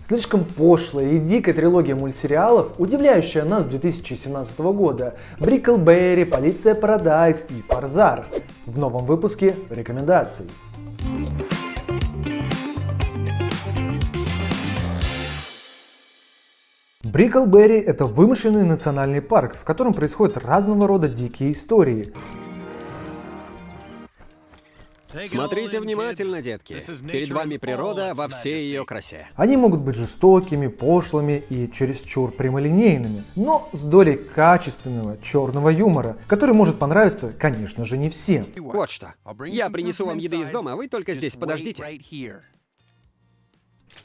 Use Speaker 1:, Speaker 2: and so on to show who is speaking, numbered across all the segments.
Speaker 1: Слишком пошлая и дикая трилогия мультсериалов, удивляющая нас 2017 года, Бриклберри, Полиция Парадайз и Форзар. В новом выпуске рекомендаций. Бриклберри — это вымышленный национальный парк, в котором происходят разного рода дикие истории.
Speaker 2: Смотрите внимательно, детки. Перед вами природа во всей ее красе.
Speaker 1: Они могут быть жестокими, пошлыми и чересчур прямолинейными, но с долей качественного черного юмора, который может понравиться, конечно же, не всем.
Speaker 2: Вот что. Я принесу вам еды из дома, а вы только здесь подождите.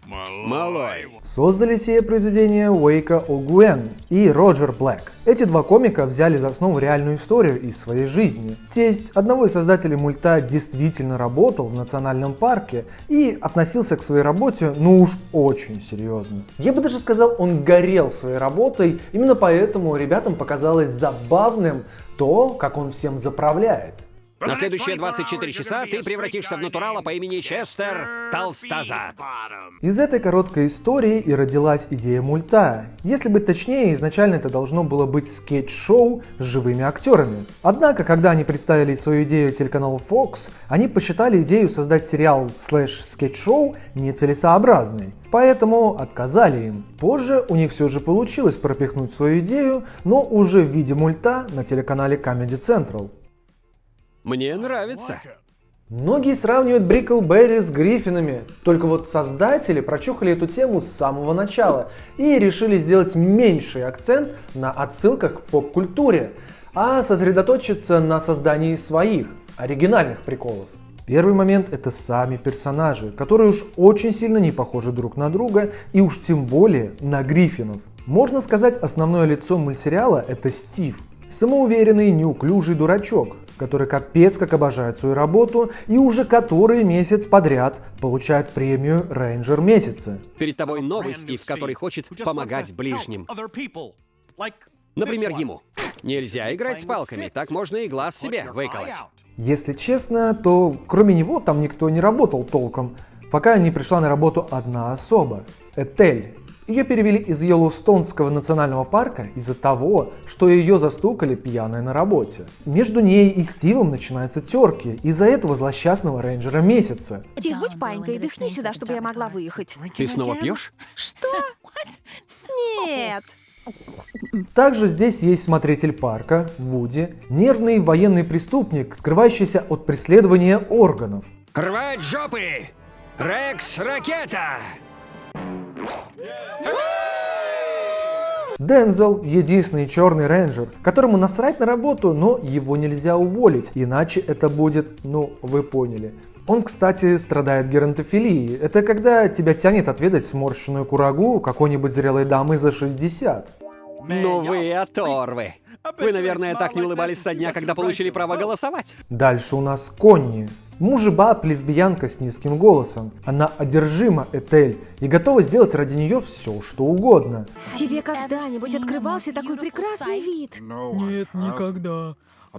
Speaker 2: Малой.
Speaker 1: Создали сие произведение Уэйко Огуэн и Роджер Блэк. Эти два комика взяли за основу реальную историю из своей жизни. Тесть одного из создателей мульта действительно работал в национальном парке и относился к своей работе, ну уж очень серьезно. Я бы даже сказал, он горел своей работой, именно поэтому ребятам показалось забавным то, как он всем заправляет.
Speaker 2: На следующие 24 часа ты превратишься в натурала по имени Честер Толстозад.
Speaker 1: Из этой короткой истории и родилась идея мульта. Если быть точнее, изначально это должно было быть скетч-шоу с живыми актерами. Однако, когда они представили свою идею телеканалу Fox, они посчитали идею создать сериал /скетч-шоу нецелесообразной. Поэтому отказали им. Позже у них все же получилось пропихнуть свою идею, но уже в виде мульта на телеканале Comedy Central.
Speaker 2: Мне нравится.
Speaker 1: Многие сравнивают Бриклберри с Гриффинами, только вот создатели прочухали эту тему с самого начала и решили сделать меньший акцент на отсылках к поп-культуре, а сосредоточиться на создании своих, оригинальных приколов. Первый момент — это сами персонажи, которые уж очень сильно не похожи друг на друга и уж тем более на Гриффинов. Можно сказать, основное лицо мультсериала — это Стив. Самоуверенный, неуклюжий дурачок, который капец как обожает свою работу и уже который месяц подряд получает премию «Рейнджер месяца».
Speaker 2: Перед тобой новый Стив, который хочет помогать ближним. Например, ему. Нельзя играть с палками, так можно и глаз себе выколоть.
Speaker 1: Если честно, то кроме него там никто не работал толком, пока не пришла на работу одна особа – Этель. Ее перевели из Йеллоустонского национального парка из-за того, что ее застукали пьяной на работе. Между ней и Стивом начинаются терки из-за этого злосчастного рейнджера месяца.
Speaker 3: Стив, будь паинькой, дыхни сюда, чтобы я могла выехать.
Speaker 2: Ты снова пьешь?
Speaker 3: Что? Нет.
Speaker 1: Также здесь есть смотритель парка, Вуди, нервный военный преступник, скрывающийся от преследования органов.
Speaker 2: Рвать жопы! Рекс Ракета!
Speaker 1: Дензел — единственный черный рейнджер, которому насрать на работу, но его нельзя уволить, иначе это будет, ну, вы поняли. Он, кстати, страдает геронтофилией. Это когда тебя тянет отведать сморщенную курагу какой-нибудь зрелой дамы за 60.
Speaker 2: Ну вы оторвы. Вы, наверное, так не улыбались со дня, когда получили право голосовать.
Speaker 1: Дальше у нас Конни. Мужеба лесбиянка с низким голосом. Она одержима Этель и готова сделать ради нее все, что угодно.
Speaker 3: Тебе когда-нибудь открывался такой прекрасный вид?
Speaker 4: Нет, никогда.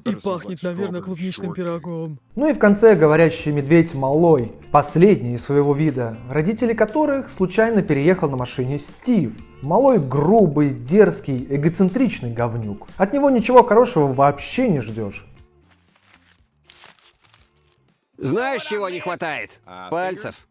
Speaker 4: И пахнет, наверное, клубничным пирогом.
Speaker 1: Ну и в конце говорящий медведь Малой, последний из своего вида, родители которых случайно переехал на машине Стив. Малой грубый, дерзкий, эгоцентричный говнюк. От него ничего хорошего вообще не ждешь.
Speaker 2: Знаешь, чего не хватает? Пальцев.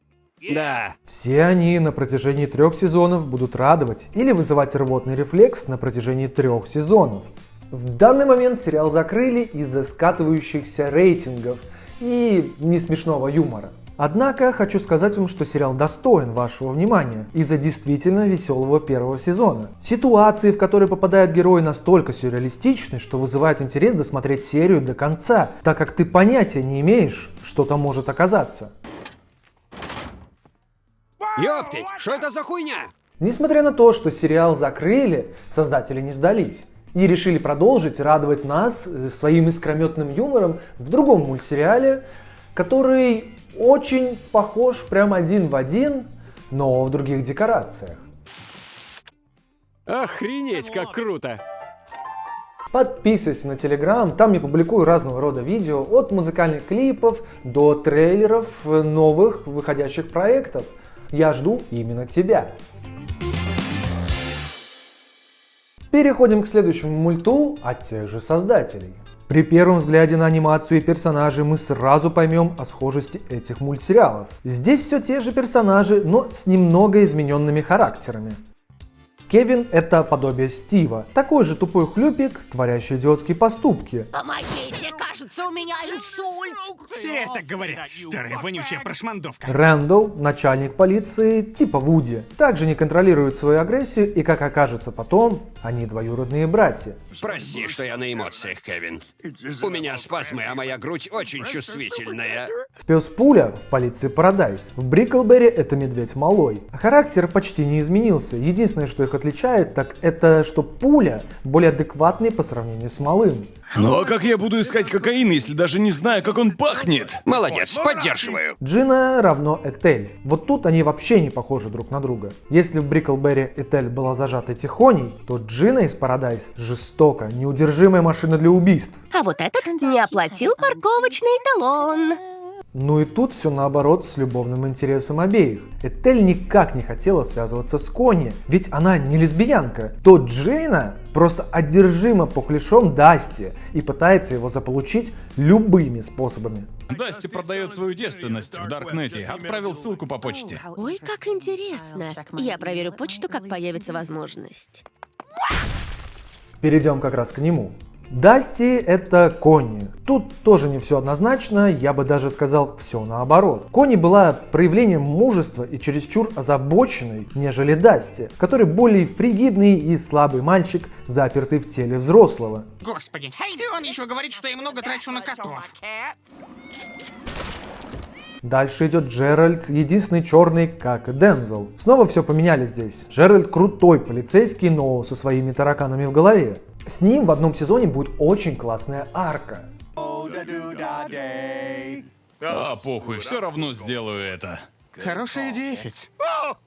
Speaker 2: Да.
Speaker 1: Все они на протяжении 3 сезонов будут радовать или вызывать рвотный рефлекс на протяжении 3 сезонов. В данный момент сериал закрыли из-за скатывающихся рейтингов и несмешного юмора. Однако хочу сказать вам, что сериал достоин вашего внимания из-за действительно веселого 1-го сезона. Ситуации, в которые попадают герои, настолько сюрреалистичны, что вызывает интерес досмотреть серию до конца, так как ты понятия не имеешь, что там может оказаться.
Speaker 2: Ёптить, что это за хуйня?
Speaker 1: Несмотря на то, что сериал закрыли, создатели не сдались и решили продолжить радовать нас своим искрометным юмором в другом мультсериале, который очень похож прям один в один, но в других декорациях.
Speaker 2: Охренеть, как круто!
Speaker 1: Подписывайся на Telegram, там я публикую разного рода видео, от музыкальных клипов до трейлеров новых выходящих проектов. Я жду именно тебя. Переходим к следующему мульту от тех же создателей. При первом взгляде на анимацию и персонажей мы сразу поймем о схожести этих мультсериалов. Здесь все те же персонажи, но с немного измененными характерами. Кевин — это подобие Стива, такой же тупой хлюпик, творящий идиотские поступки.
Speaker 5: Помогите, кажется, у меня инсульт.
Speaker 6: Все так говорят, старая вонючая прошмандовка.
Speaker 1: Рэндалл — начальник полиции типа Вуди, также не контролирует свою агрессию, и, как окажется потом, они двоюродные братья.
Speaker 7: Прости, что я на эмоциях, Кевин. У меня спазмы, а моя грудь очень чувствительная.
Speaker 1: Пес Пуля в полиции Парадайз. В Бриклберри это медведь Малой. Характер почти не изменился. Единственное, что их отличает, так это, что Пуля более адекватный по сравнению с Малым.
Speaker 8: Ну а как я буду искать кокаин, если даже не знаю, как он пахнет?
Speaker 7: Молодец, поддерживаю.
Speaker 1: Джина равно Этель. Вот тут они вообще не похожи друг на друга. Если в Бриклберри Этель была зажатой тихоней, то Джина из Парадайз жестоко, неудержимая машина для убийств.
Speaker 5: А вот этот не оплатил парковочный талон.
Speaker 1: Ну и тут все наоборот с любовным интересом обеих. Этель никак не хотела связываться с Конни, ведь она не лесбиянка. То Джина просто одержима пухляшом Дасти и пытается его заполучить любыми способами.
Speaker 8: Дасти продает свою девственность в Даркнете. Отправил ссылку по почте.
Speaker 5: Ой, как интересно. Я проверю почту, как появится возможность.
Speaker 1: Перейдем как раз к нему. Дасти — это Конни. Тут тоже не все однозначно, я бы даже сказал все наоборот. Конни была проявлением мужества и чересчур озабоченной, нежели Дасти, который более фригидный и слабый мальчик, запертый в теле взрослого.
Speaker 6: Господи, и он еще говорит, что я много трачу на котов.
Speaker 1: Дальше идет Джеральд, единственный черный, как и Дензел. Снова все поменяли здесь. Джеральд крутой полицейский, но со своими тараканами в голове. С ним в одном сезоне будет очень классная арка.
Speaker 8: А похуй, все равно сделаю это.
Speaker 6: Хорошая идея, Федь.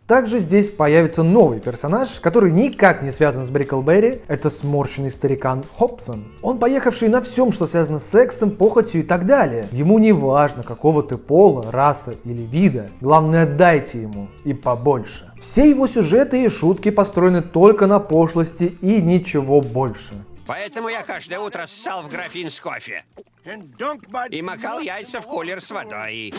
Speaker 1: Также здесь появится новый персонаж, который никак не связан с Бриклберри. Это сморщенный старикан Хобсон. Он поехавший на всем, что связано с сексом, похотью и так далее. Ему не важно, какого ты пола, расы или вида. Главное, дайте ему и побольше. Все его сюжеты и шутки построены только на пошлости и ничего больше.
Speaker 7: Поэтому я каждое утро ссал в графин с кофе. И макал яйца в кулер с водой.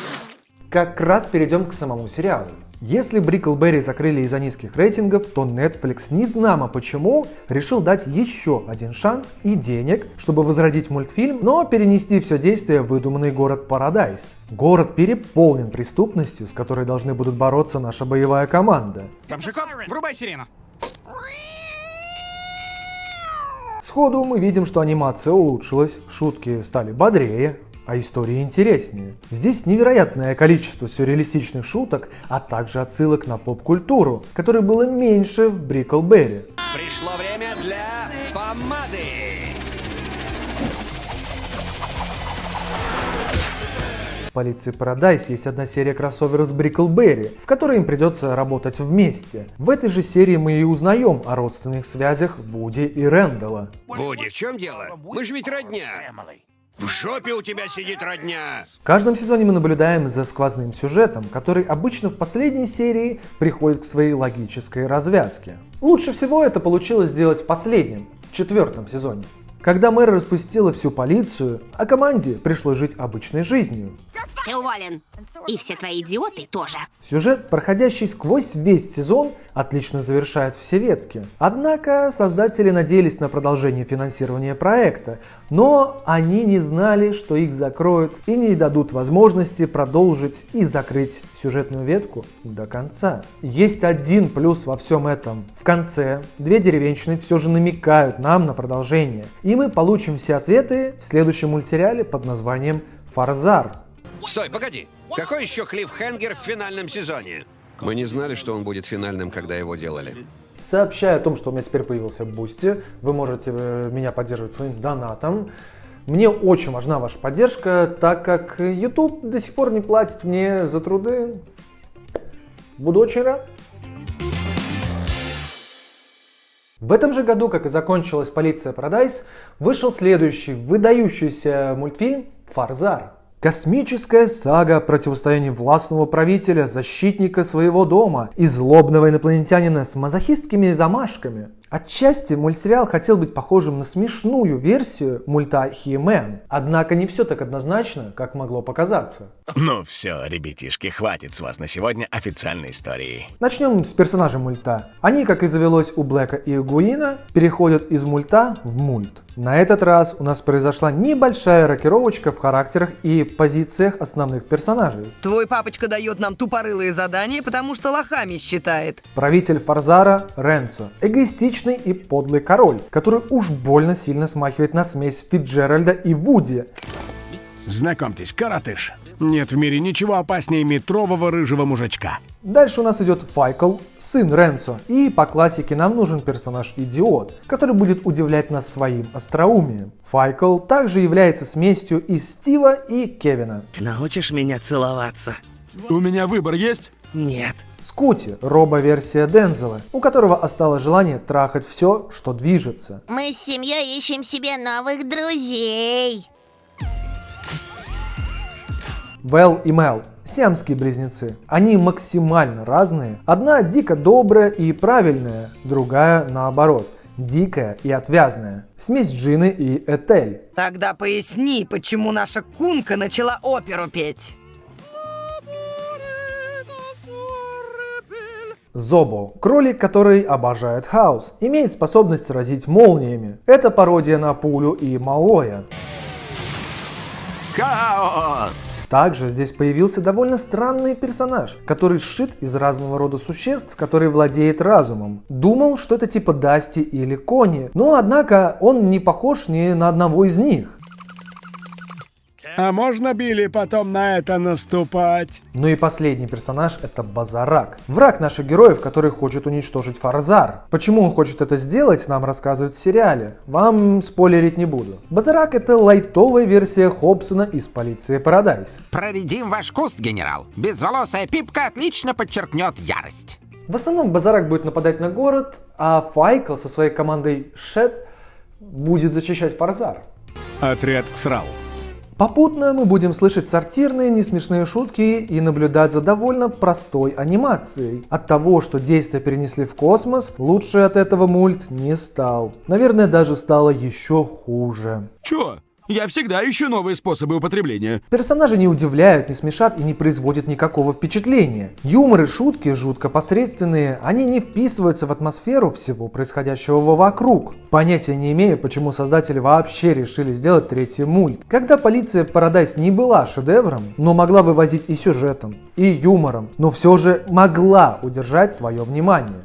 Speaker 1: Как раз перейдем к самому сериалу. Если Бриклберри закрыли из-за низких рейтингов, то Netflix, незнамо почему, решил дать еще один шанс и денег, чтобы возродить мультфильм, но перенести все действие в выдуманный город Парадайз. Город переполнен преступностью, с которой должны будут бороться наша боевая команда.
Speaker 6: Бомжикоп, врубай сирену.
Speaker 1: Сходу мы видим, что анимация улучшилась, шутки стали бодрее, а истории интереснее. Здесь невероятное количество сюрреалистичных шуток, а также отсылок на поп-культуру, которой было меньше в Бриклберри.
Speaker 7: Пришло время для помады.
Speaker 1: В полиции Парадайз есть одна серия кроссовера с Бриклберри, в которой им придется работать вместе. В этой же серии мы и узнаем о родственных связях Вуди и Рэндалла.
Speaker 7: Вуди, в чем дело? Мы же ведь родня. В жопе у тебя сидит родня.
Speaker 1: В каждом сезоне мы наблюдаем за сквозным сюжетом, который обычно в последней серии приходит к своей логической развязке. Лучше всего это получилось сделать в последнем, 4-м сезоне, когда мэр распустила всю полицию, а команде пришлось жить обычной жизнью.
Speaker 5: Ты уволен. И все твои идиоты тоже.
Speaker 1: Сюжет, проходящий сквозь весь сезон, отлично завершает все ветки. Однако создатели надеялись на продолжение финансирования проекта, но они не знали, что их закроют и не дадут возможности продолжить и закрыть сюжетную ветку до конца. Есть один плюс во всем этом. В конце две деревенщины все же намекают нам на продолжение, и мы получим все ответы в следующем мультсериале под названием «Фарзар».
Speaker 7: Стой, погоди. Какой еще клиффхенгер в финальном сезоне? Мы не знали, что он будет финальным, когда его делали.
Speaker 1: Сообщаю о том, что у меня теперь появился Бусти. Вы можете меня поддерживать своим донатом. Мне очень важна ваша поддержка, так как YouTube до сих пор не платит мне за труды. Буду очень рад. В этом же году, как и закончилась полиция Парадайз, вышел следующий выдающийся мультфильм «Фарзар». Космическая сага о противостоянии властного правителя, защитника своего дома и злобного инопланетянина с мазохистскими замашками. Отчасти мультсериал хотел быть похожим на смешную версию мульта He-Man. Однако не все так однозначно, как могло показаться.
Speaker 9: Ну все, ребятишки, хватит с вас на сегодня официальной истории.
Speaker 1: Начнем с персонажей мульта. Они, как и завелось у Блэка и Гуина, переходят из мульта в мульт. На этот раз у нас произошла небольшая рокировочка в характерах и позициях основных персонажей.
Speaker 10: Твой папочка дает нам тупорылые задания, потому что лохами считает.
Speaker 1: Правитель Фарзара Ренцо. Эгоистичный и подлый король, который уж больно сильно смахивает на смесь Фицджеральда и Вуди.
Speaker 9: Знакомьтесь, коротыш. Нет в мире ничего опаснее метрового рыжего мужичка.
Speaker 1: Дальше у нас идет Файкл, сын Ренцо. И по классике нам нужен персонаж-идиот, который будет удивлять нас своим остроумием. Файкл также является смесью из Стива и Кевина.
Speaker 11: Научишь меня целоваться?
Speaker 8: У меня выбор есть?
Speaker 11: Нет.
Speaker 1: Скути, робо-версия Дензела, у которого осталось желание трахать все, что движется.
Speaker 5: Мы с семьей ищем себе новых друзей.
Speaker 1: Вэл и Мел. Сиамские близнецы. Они максимально разные. Одна дико добрая и правильная, другая наоборот. Дикая и отвязная. Смесь Джины и Этель.
Speaker 10: Тогда поясни, почему наша Кунка начала оперу петь.
Speaker 1: Зобо. Кролик, который обожает хаос. Имеет способность разить молниями. Это пародия на Пулю и Малоя.
Speaker 9: Хаос!
Speaker 1: Также здесь появился довольно странный персонаж, который сшит из разного рода существ, который владеет разумом. Думал, что это типа Дасти или Кони, но однако он не похож ни на одного из них.
Speaker 9: А можно, Билли, потом на это наступать?
Speaker 1: Ну и последний персонаж — это Базарак. Враг наших героев, который хочет уничтожить Фарзар. Почему он хочет это сделать, нам рассказывают в сериале. Вам спойлерить не буду. Базарак — это лайтовая версия Хобсона из Полиции Парадайз.
Speaker 6: Проредим ваш куст, генерал. Безволосая пипка отлично подчеркнет ярость.
Speaker 1: В основном Базарак будет нападать на город, а Файкл со своей командой Шет будет защищать Фарзар.
Speaker 9: Отряд срал.
Speaker 1: Попутно мы будем слышать сортирные, несмешные шутки и наблюдать за довольно простой анимацией. От того, что действия перенесли в космос, лучше от этого мульт не стал. Наверное, даже стало еще хуже.
Speaker 8: Чё? Я всегда ищу новые способы употребления.
Speaker 1: Персонажи не удивляют, не смешат и не производят никакого впечатления. Юмор и шутки жутко посредственные, они не вписываются в атмосферу всего происходящего вокруг. Понятия не имею, почему создатели вообще решили сделать третий мульт. Когда Полиция Парадайз не была шедевром, но могла вывозить и сюжетом, и юмором, но все же могла удержать твое внимание.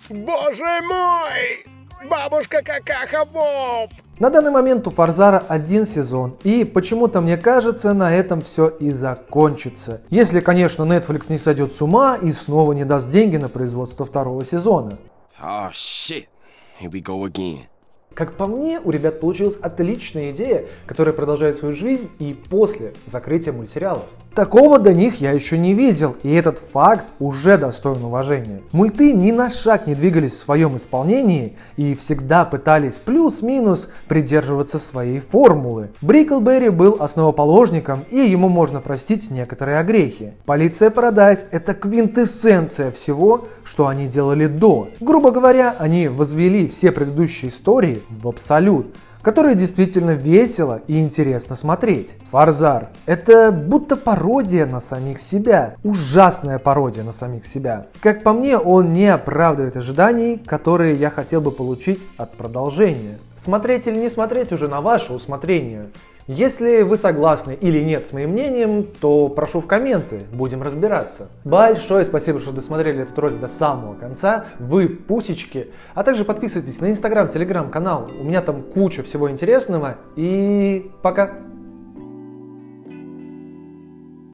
Speaker 9: Боже мой! Бабушка какаха Боб!
Speaker 1: На данный момент у Фарзара один сезон, и почему-то мне кажется, на этом все и закончится. Если, конечно, Netflix не сойдет с ума и снова не даст деньги на производство второго сезона.
Speaker 11: Oh shit. Here we go again.
Speaker 1: Как по мне, у ребят получилась отличная идея, которая продолжает свою жизнь и после закрытия мультсериалов. Такого до них я еще не видел, и этот факт уже достоин уважения. Мульты ни на шаг не двигались в своем исполнении и всегда пытались плюс-минус придерживаться своей формулы. Бриклберри был основоположником, и ему можно простить некоторые огрехи. Полиция Парадайз — это квинтэссенция всего, что они делали до. Грубо говоря, они возвели все предыдущие истории в абсолют, которые действительно весело и интересно смотреть. Фарзар — это будто пародия на самих себя. Ужасная пародия на самих себя. Как по мне, он не оправдывает ожиданий, которые я хотел бы получить от продолжения. Смотреть или не смотреть уже на ваше усмотрение. Если вы согласны или нет с моим мнением, то прошу в комменты, будем разбираться. Большое спасибо, что досмотрели этот ролик до самого конца, вы пусечки. А также подписывайтесь на Инстаграм, Телеграм, канал, у меня там куча всего интересного. И пока!